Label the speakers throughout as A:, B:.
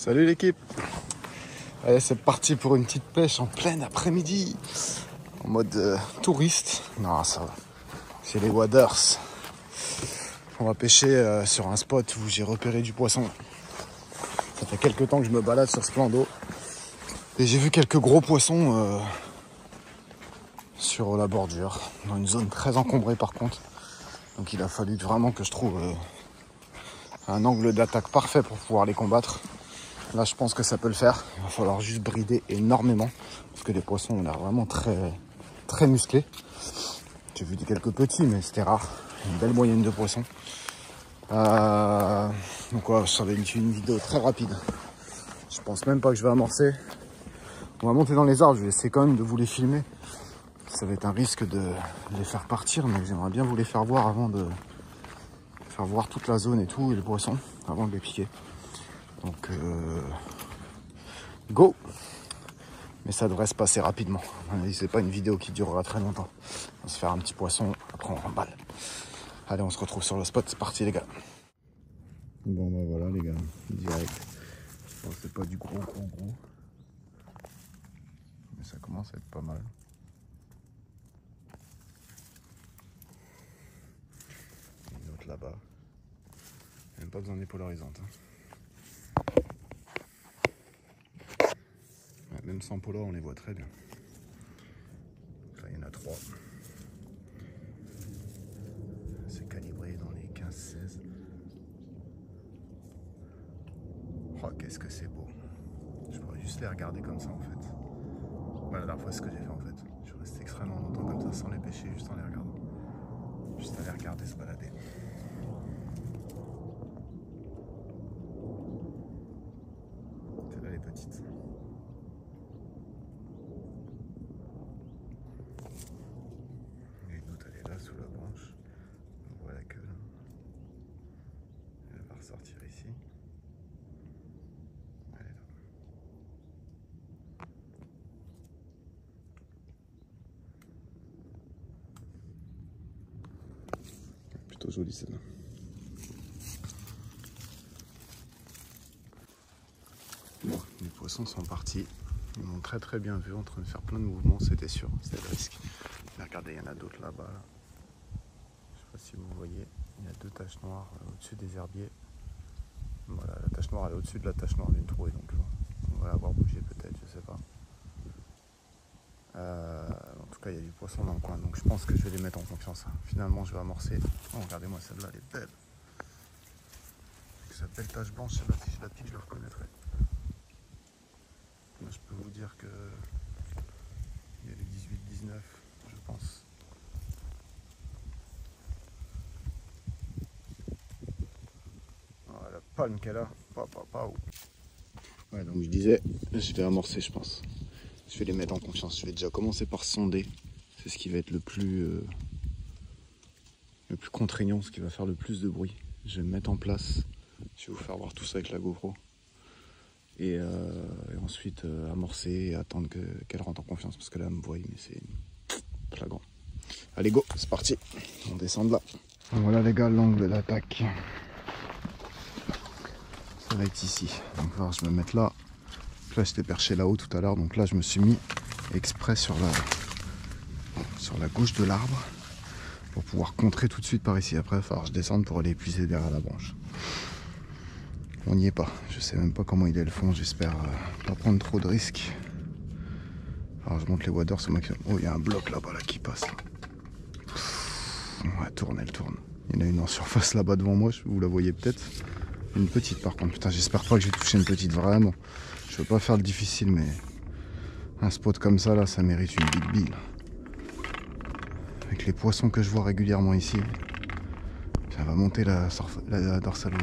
A: Salut l'équipe. Allez, c'est parti pour une petite pêche en plein après-midi. En mode touriste. Non, ça va. C'est les waders. On va pêcher sur un spot où j'ai repéré du poisson. Ça fait quelques temps que je me balade sur ce plan d'eau. Et j'ai vu quelques gros poissons sur la bordure. Dans une zone très encombrée par contre. Donc il a fallu vraiment que je trouve un angle d'attaque parfait pour pouvoir les combattre. Là, je pense que ça peut le faire. Il va falloir juste brider énormément. Parce que les poissons ont l'air vraiment très musclés. J'ai vu quelques petits, mais c'était rare. Une belle moyenne de poissons. Donc ouais, ça va être une vidéo très rapide. Je pense même pas que je vais amorcer. On va monter dans les arbres. Je vais essayer quand même de vous les filmer. Ça va être un risque de les faire partir. Mais j'aimerais bien vous les faire voir avant de faire voir toute la zone et tout. Et les poissons, avant de les piquer. Donc, go! Mais ça devrait se passer rapidement. C'est pas une vidéo qui durera très longtemps. On va se faire un petit poisson, après on remballe. Allez, on se retrouve sur le spot, c'est parti les gars. Bon bah voilà les gars, direct. Bon, c'est pas du gros. Mais ça commence à être pas mal. Une autre là-bas. Même pas besoin des polarisantes. Hein. Même sans polo, on les voit très bien. Là, il y en a 3. C'est calibré dans les 15-16. Oh, qu'est-ce que c'est beau. Je pourrais juste les regarder comme ça en fait. Voilà, la dernière fois, c'est ce que j'ai fait en fait. Je restais extrêmement longtemps comme ça, sans les pêcher, juste en les regardant. Juste à les regarder se balader. C'est là les petites. Sous la branche, on voit la queue là. Elle va ressortir ici. Elle est là. Plutôt jolie celle-là. Bon, les poissons sont partis. Ils m'ont très bien vu en train de faire plein de mouvements, c'était sûr, c'était le risque. Mais regardez, il y en a d'autres là-bas. Là. Je sais pas si vous voyez, il y a 2 taches noires au-dessus des herbiers. Voilà, la tache noire elle est au-dessus de la tache noire d'une trouée, donc on va la voir bouger peut-être, je sais pas. En tout cas, il y a du poisson dans le coin, donc je pense que je vais les mettre en confiance. Finalement, je vais amorcer. Oh, regardez-moi celle-là, elle est belle. Avec sa belle tache blanche, celle-là, si je la pique, je la reconnaîtrai. Là, je peux vous dire que il y a les 18-19, je pense. La palme qu'elle a, ouais, donc je disais, je vais amorcer, je pense. Je vais les mettre en confiance. Je vais déjà commencer par sonder. C'est ce qui va être le plus contraignant, ce qui va faire le plus de bruit. Je vais me mettre en place. Je vais vous faire voir tout ça avec la GoPro. Et ensuite amorcer et attendre qu'elle rentre en confiance. Parce que là, elle me voit, mais c'est flagrant. Allez, go, c'est parti. On descend de là. Voilà les gars, l'angle d'attaque. Ça va être ici. Donc là, je vais me mettre là. Là, j'étais perché là-haut tout à l'heure. Donc là, je me suis mis exprès sur la gauche de l'arbre pour pouvoir contrer tout de suite par ici. Après, il va falloir que je descende pour aller épuiser derrière la branche. On n'y est pas. Je sais même pas comment il est le fond. J'espère pas prendre trop de risques. Alors, je monte les waders au maximum. Oh, il y a un bloc là-bas là, qui passe. Là. Ouais, tourne, elle tourne. Il y en a une en surface là-bas devant moi. Vous la voyez peut-être. Une petite par contre. Putain, j'espère pas que je vais toucher une petite vraiment. Je veux pas faire le difficile, mais un spot comme ça, là, ça mérite une big bille. Avec les poissons que je vois régulièrement ici, ça va monter la dorsale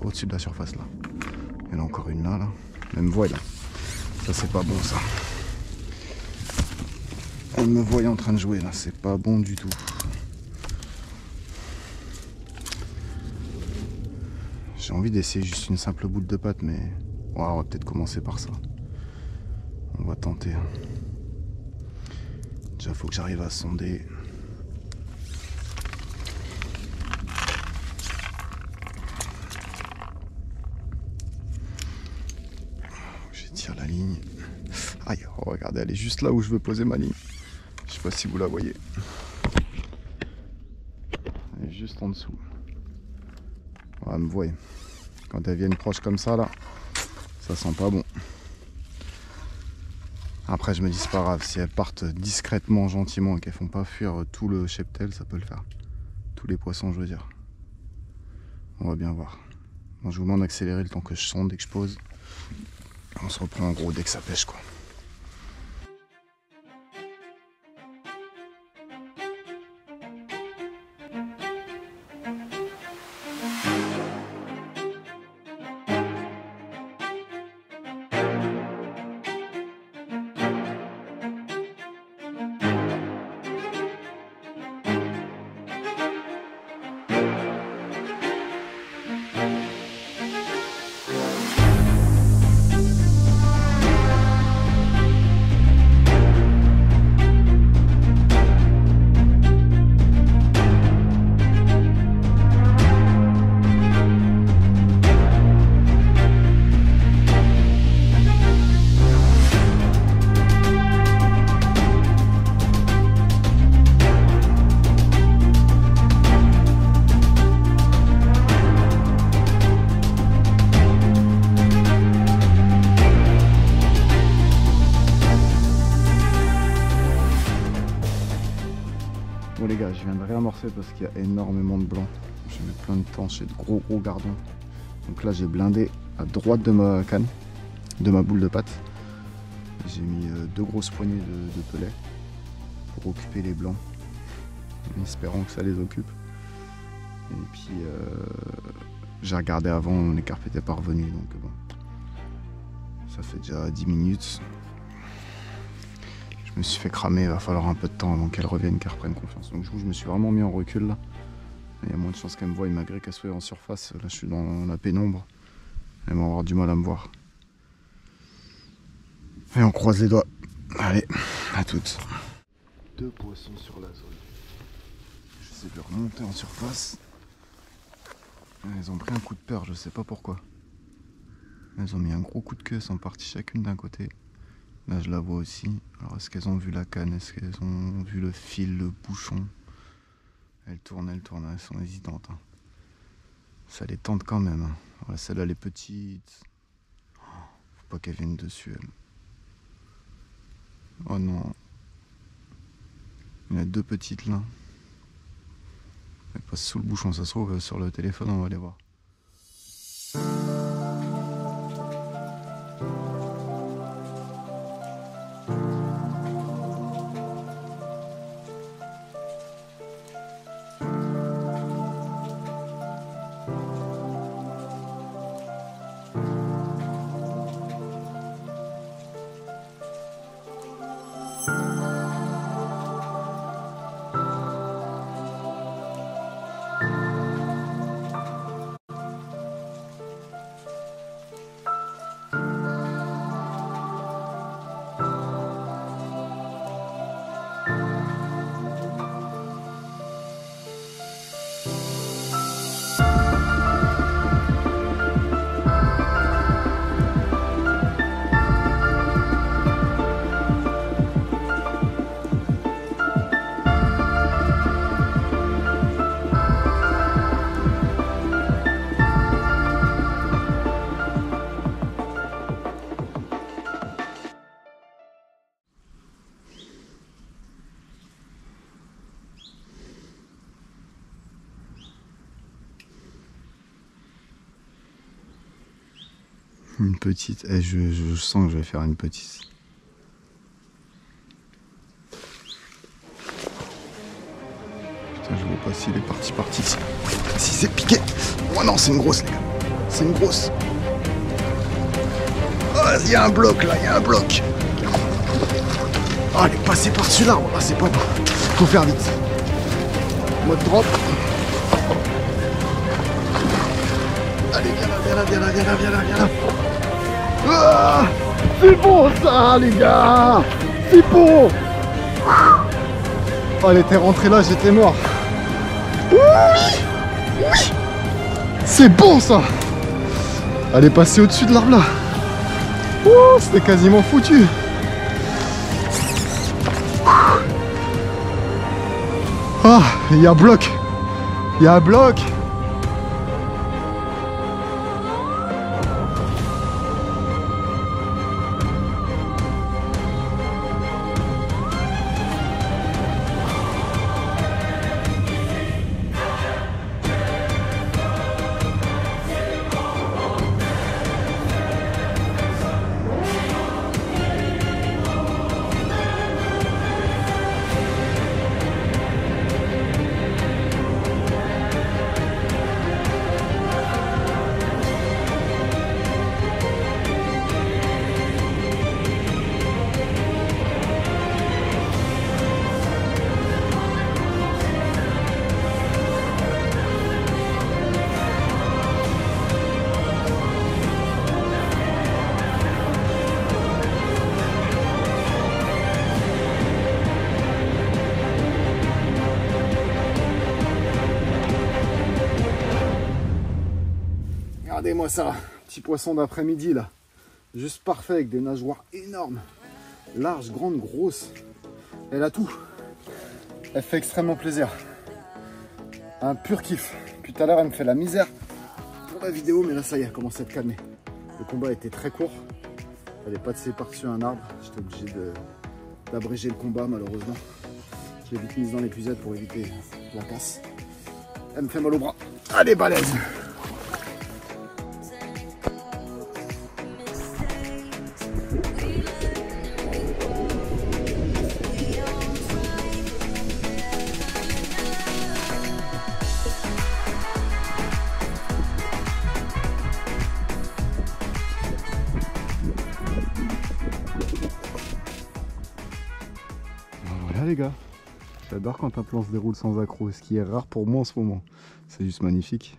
A: au-dessus de la surface, là. Il y en a encore une là. Même voie, là. Ça, c'est pas bon, ça. Elle me voit en train de jouer, là. C'est pas bon du tout. J'ai envie d'essayer juste une simple boule de pâte, mais ouais, on va peut-être commencer par ça. On va tenter. Déjà, faut que j'arrive à sonder. ma ligne. Aïe, oh, regardez, elle est juste là où je veux poser ma ligne. Je sais pas si vous la voyez. Elle est juste en dessous. Voilà, me voyez. Quand elles viennent proches comme ça, là, ça sent pas bon. Après, je me dis, c'est pas grave. Si elles partent discrètement, gentiment et qu'elles font pas fuir tout le cheptel, ça peut le faire. Tous les poissons, je veux dire. On va bien voir. Bon, je vous demande d'accélérer le temps que je sonde et que je pose. On se reprend en gros dès que ça pêche, quoi. Bon les gars, je viens de réamorcer parce qu'il y a énormément de blanc. J'ai mis plein de temps chez de gros gardons. Donc là j'ai blindé à droite de ma canne, de ma boule de pâte. J'ai mis 2 grosses poignées de pelets pour occuper les blancs, en espérant que ça les occupe. Et puis j'ai regardé avant, les carpes n'étaient pas revenues, donc bon. Ça fait déjà 10 minutes. Je me suis fait cramer, il va falloir un peu de temps avant qu'elle revienne, qu'elle reprenne confiance. Donc du coup je me suis vraiment mis en recul là. Il y a moins de chances qu'elle me voie, malgré qu'elle soit en surface. Là je suis dans la pénombre. Elle va avoir du mal à me voir. Et on croise les doigts. Allez, à toutes. 2 poissons sur la zone. J'essaie de remonter en surface. Elles ont pris un coup de peur, je sais pas pourquoi. Elles ont mis un gros coup de queue, elles sont parties chacune d'un côté. Là je la vois aussi. Alors est-ce qu'elles ont vu la canne? Est-ce qu'elles ont vu le fil, le bouchon? Elles tournent, elles sont hésitantes. Hein. Ça les tente quand même. Hein. Voilà, celle-là elle est petite. Faut pas qu'elle vienne dessus elle. Oh non. Il y en a 2 petites là. Elles passent sous le bouchon, ça se trouve sur le téléphone, on va les voir. Une petite, je sens que je vais faire une petite. Putain, je vois pas s'il est parti ici. Si c'est piqué. Oh non, c'est une grosse les gars. C'est une grosse. Oh, il y a un bloc là, il y a un bloc. Oh, elle est passée par-dessus l'arbre, là, c'est pas bon. Faut faire vite. Mode drop. Allez, viens là. Ah, c'est bon ça les gars. C'est bon. Oh, elle était rentrée là, j'étais mort. Oui. C'est bon ça. Elle est passée au-dessus de l'arbre là. Ouh, c'était quasiment foutu. Ah, il y a un bloc. Il y a un bloc. Regardez-moi ça, petit poisson d'après-midi là, juste parfait avec des nageoires énormes, larges, grandes, grosses. Elle a tout, elle fait extrêmement plaisir, un pur kiff. Puis tout à l'heure elle me fait la misère pour la vidéo, mais là ça y est, elle commence à être calmée. Le combat était très court, elle n'est pas de par-dessus un arbre, j'étais obligé d'abréger le combat malheureusement. Je l'ai vite mise dans l'épuisette pour éviter la casse. Elle me fait mal au bras, elle est balèze. Les gars, j'adore quand un plan se déroule sans accroc, ce qui est rare pour moi en ce moment. C'est juste magnifique,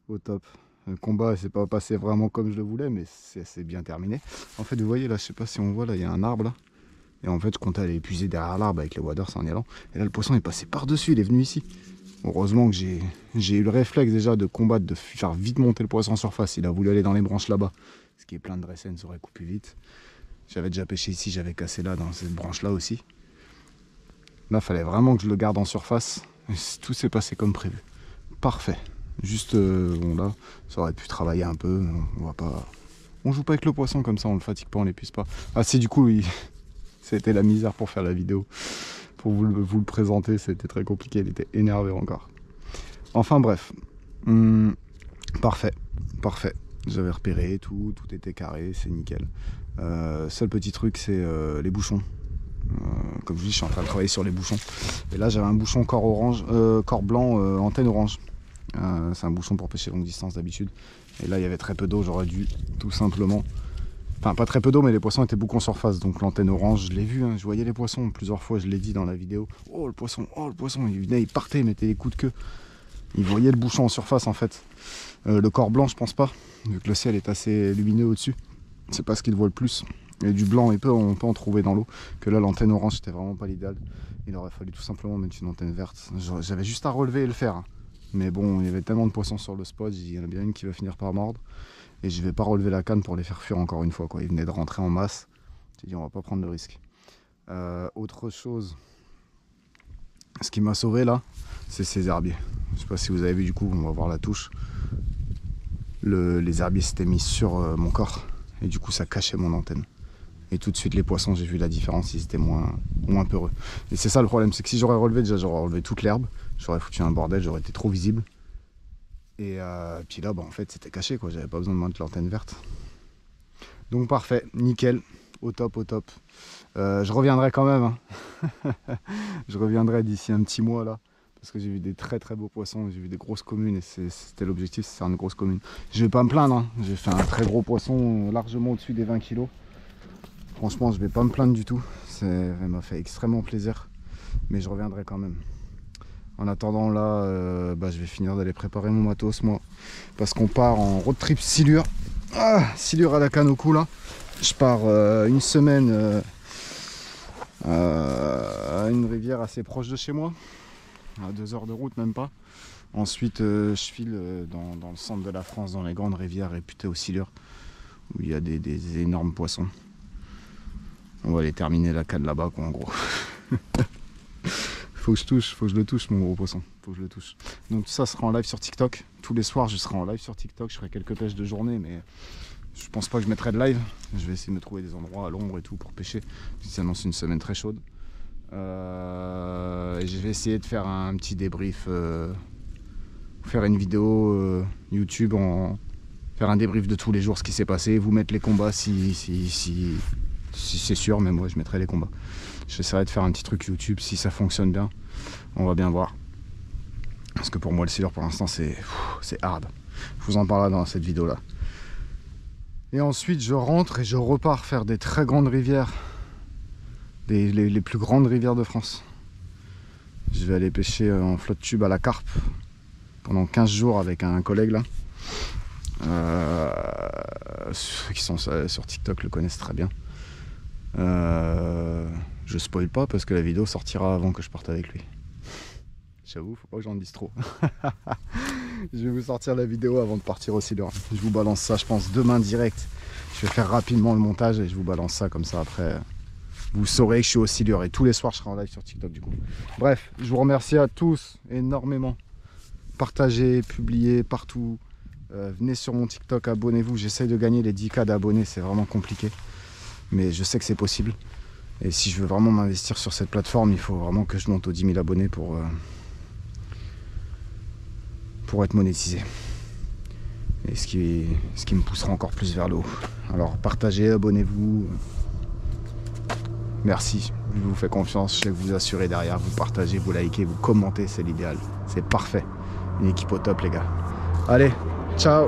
A: au top. Le combat s'est pas passé vraiment comme je le voulais, mais c'est bien terminé. En fait, vous voyez là, je sais pas si on voit là, il y a un arbre là. Et en fait, je comptais aller épuiser derrière l'arbre avec les waders en y allant. Et là, le poisson est passé par-dessus, il est venu ici. Heureusement que j'ai eu le réflexe déjà de combattre, de faire vite monter le poisson en surface. Il a voulu aller dans les branches là-bas, ce qui est plein de dressènes, ça aurait coupé vite. J'avais déjà pêché ici, j'avais cassé là dans cette branche là aussi. Là, il fallait vraiment que je le garde en surface. Et tout s'est passé comme prévu. Parfait. Juste, bon là, ça aurait pu travailler un peu. On va pas... On joue pas avec le poisson comme ça, on le fatigue pas, on l'épuise pas. Ah si, du coup, oui. C'était la misère pour faire la vidéo. Pour vous le présenter, c'était très compliqué. Il était énervé encore. Enfin bref. Parfait. Parfait. J'avais repéré tout était carré, c'est nickel. Seul petit truc, c'est les bouchons. Comme je vous dis, je suis en train de travailler sur les bouchons. Et là, j'avais un bouchon corps orange, corps blanc, antenne orange. C'est un bouchon pour pêcher longue distance d'habitude. Et là, il y avait très peu d'eau. J'aurais dû tout simplement... Enfin, pas très peu d'eau, mais les poissons étaient beaucoup en surface. Donc l'antenne orange, je l'ai vu. Hein, je voyais les poissons plusieurs fois. Je l'ai dit dans la vidéo. Oh, le poisson, oh, le poisson. Il venait, il partait, il mettait les coups de queue. Il voyait le bouchon en surface, en fait. Le corps blanc, je pense pas. Vu que le ciel est assez lumineux au-dessus. C'est pas ce qu'il voit le plus. Et du blanc, on peut en trouver dans l'eau. Que là, l'antenne orange, c'était vraiment pas l'idéal. Il aurait fallu tout simplement mettre une antenne verte. J'avais juste à relever et le faire. Mais bon, il y avait tellement de poissons sur le spot. Il y en a bien une qui va finir par mordre. Et je vais pas relever la canne pour les faire fuir encore une fois, quoi. Ils venaient de rentrer en masse. J'ai dit, on va pas prendre le risque. Autre chose. Ce qui m'a sauvé là, c'est ces herbiers. Je sais pas si vous avez vu, du coup, on va voir la touche. Les herbiers s'étaient mis sur mon corps. Et du coup, ça cachait mon antenne. Et tout de suite, les poissons, j'ai vu la différence, ils étaient moins peureux. Et c'est ça le problème, c'est que si j'aurais relevé, déjà j'aurais relevé toute l'herbe, j'aurais foutu un bordel, j'aurais été trop visible. Et puis là, bah, en fait, c'était caché, quoi. J'avais pas besoin de mettre l'antenne verte. Donc parfait, nickel, au top, au top. Je reviendrai quand même. Hein. Je reviendrai d'ici un petit mois là. Parce que j'ai vu des très très beaux poissons, j'ai vu des grosses communes et c'était l'objectif, c'est faire une grosse commune. Je vais pas me plaindre, hein. J'ai fait un très gros poisson largement au-dessus des 20 kg. Franchement, je vais pas me plaindre du tout. Ça m'a fait extrêmement plaisir. Mais je reviendrai quand même. En attendant là, je vais finir d'aller préparer mon matos moi. Parce qu'on part en road trip silure. Ah, silure à la canne au cou là. Je pars une semaine à une rivière assez proche de chez moi. À 2 heures de route, même pas. Ensuite, je file dans le centre de la France, dans les grandes rivières réputées aux silures. où il y a des énormes poissons. On va aller terminer la canne là-bas, quoi, en gros. Faut que je le touche, mon gros poisson. Faut que je le touche. Donc tout ça sera en live sur TikTok. Tous les soirs, je serai en live sur TikTok. Je ferai quelques pêches de journée, mais je pense pas que je mettrai de live. Je vais essayer de me trouver des endroits à l'ombre et tout pour pêcher. Ça annonce une semaine très chaude. Je vais essayer de faire un petit débrief, faire une vidéo YouTube, faire un débrief de tous les jours, ce qui s'est passé, vous mettre les combats si c'est sûr, mais moi je mettrai les combats. J'essaierai de faire un petit truc YouTube si ça fonctionne bien. On va bien voir. Parce que pour moi le silure pour l'instant c'est hard. Je vous en parlerai dans cette vidéo là. Et ensuite je rentre et je repars faire des très grandes rivières. Les plus grandes rivières de France. Je vais aller pêcher en flotte tube à la carpe pendant 15 jours avec un collègue là. Ceux qui sont sur TikTok le connaissent très bien. Je spoil pas parce que la vidéo sortira avant que je parte avec lui. J'avoue, faut pas que j'en dise trop. Je vais vous sortir la vidéo avant de partir au silure. Je vous balance ça, je pense, demain direct. Je vais faire rapidement le montage et je vous balance ça comme ça après. Vous saurez que je suis au silure et tous les soirs je serai en live sur TikTok du coup. Bref, je vous remercie à tous énormément. Partagez, publiez partout. Venez sur mon TikTok, abonnez-vous. J'essaye de gagner les 10K d'abonnés, c'est vraiment compliqué. Mais je sais que c'est possible. Et si je veux vraiment m'investir sur cette plateforme, il faut vraiment que je monte aux 10 000 abonnés pour être monétisé. Et ce qui me poussera encore plus vers le haut. Alors partagez, abonnez-vous. Merci, je vous fais confiance, je sais que vous assurez derrière, vous partagez, vous likez, vous commentez, c'est l'idéal. C'est parfait. Une équipe au top les gars. Allez, ciao!